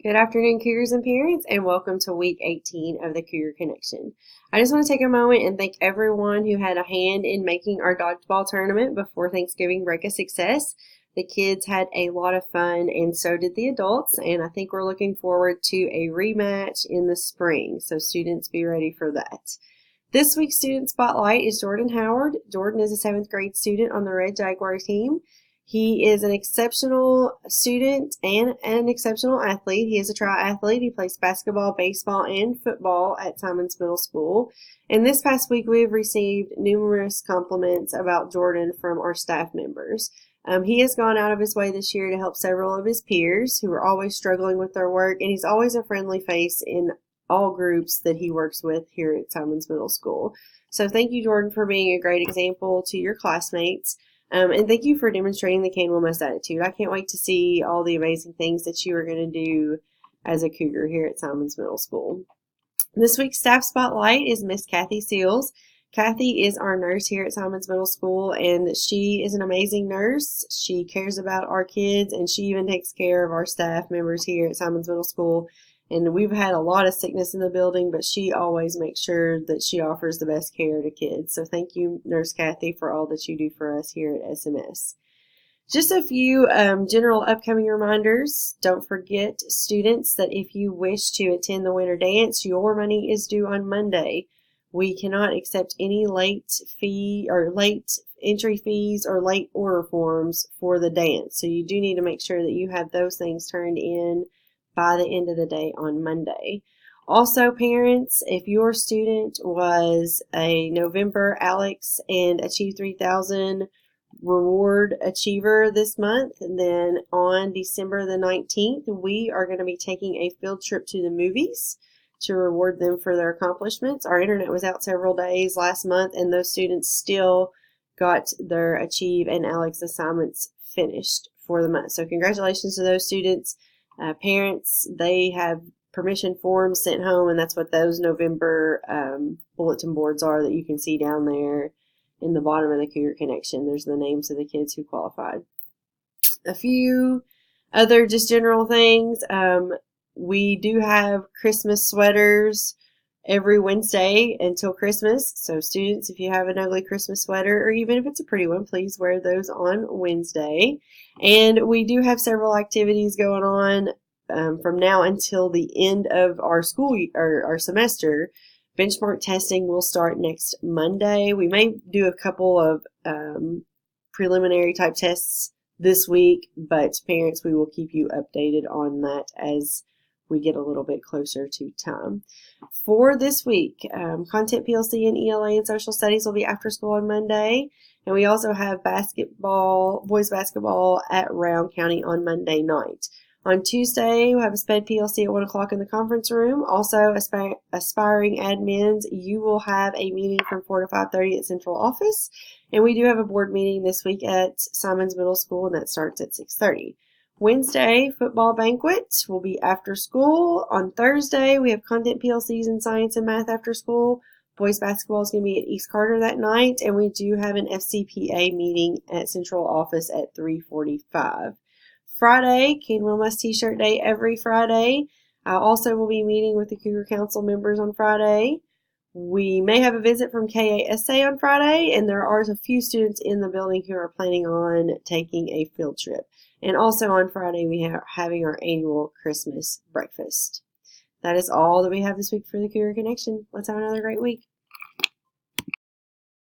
Good afternoon, Cougars and parents, and welcome to week 18 of the Cougar Connection. I just want to take a moment and thank everyone who had a hand in making our dodgeball tournament before Thanksgiving break a success. The kids had a lot of fun, and so did the adults, and I think we're looking forward to a rematch in the spring, so students be ready for that. This week's student spotlight is Jordan Howard. Jordan is a 7th grade student on the Red Jaguar team. He is an exceptional student and an exceptional athlete. He is a triathlete. He plays basketball, baseball, and football at Simons Middle School. And this past week, we have received numerous compliments about Jordan from our staff members. He has gone out of his way this year to help several of his peers who are always struggling with their work, and he's always a friendly face in all groups that he works with here at Simons Middle School. So thank you, Jordan, for being a great example to your classmates. And thank you for demonstrating the Can Will Must attitude. I can't wait to see all the amazing things that you are going to do as a Cougar here at Simons Middle School. This week's staff spotlight is Miss Kathy Seals. Kathy is our nurse here at Simons Middle School, and she is an amazing nurse. She cares about our kids, and she even takes care of our staff members here at Simons Middle School. And we've had a lot of sickness in the building, but she always makes sure that she offers the best care to kids. So thank you, Nurse Kathy, for all that you do for us here at SMS. Just a few general upcoming reminders. Don't forget, students, that if you wish to attend the winter dance, your money is due on Monday. We cannot accept any late fee or late entry fees or late order forms for the dance. So you do need to make sure that you have those things turned in by the end of the day on Monday. Also, parents, if your student was a November Alex and Achieve 3000 reward achiever this month, then on December the 19th, we are going to be taking a field trip to the movies to reward them for their accomplishments. Our internet was out several days last month, and those students still got their Achieve and Alex assignments finished for the month. So congratulations to those students. Parents, they have permission forms sent home, and that's what those November bulletin boards are that you can see down there in the bottom of the Cougar Connection. There's the names of the kids who qualified. A few other just general things. We do have Christmas sweaters every Wednesday until Christmas. So students, if you have an ugly Christmas sweater, or even if it's a pretty one, please wear those on Wednesday. And we do have several activities going on from now until the end of our school or our semester. Benchmark testing will start next Monday. We may do a couple of preliminary type tests this week, but parents, we will keep you updated on that as we get a little bit closer to time. For this week, Content PLC and ELA and Social Studies will be after school on Monday. And we also have basketball, boys basketball at Round County on Monday night. On Tuesday, we'll have a SPED PLC at 1 o'clock in the conference room. Also, aspiring admins, you will have a meeting from 4 to 5:30 at Central Office. And we do have a board meeting this week at Simons Middle School, and that starts at 6:30. Wednesday, football banquet will be after school. On Thursday, we have content PLCs in science and math after school. Boys basketball is going to be at East Carter that night, and we do have an FCPA meeting at Central Office at 3:45. Friday, Can Will Must T-shirt day every Friday. I also will be meeting with the Cougar Council members on Friday. We may have a visit from KASA on Friday, and there are a few students in the building who are planning on taking a field trip. And also on Friday, we are having our annual Christmas breakfast. That is all that we have this week for the Cougar Connection. Let's have another great week.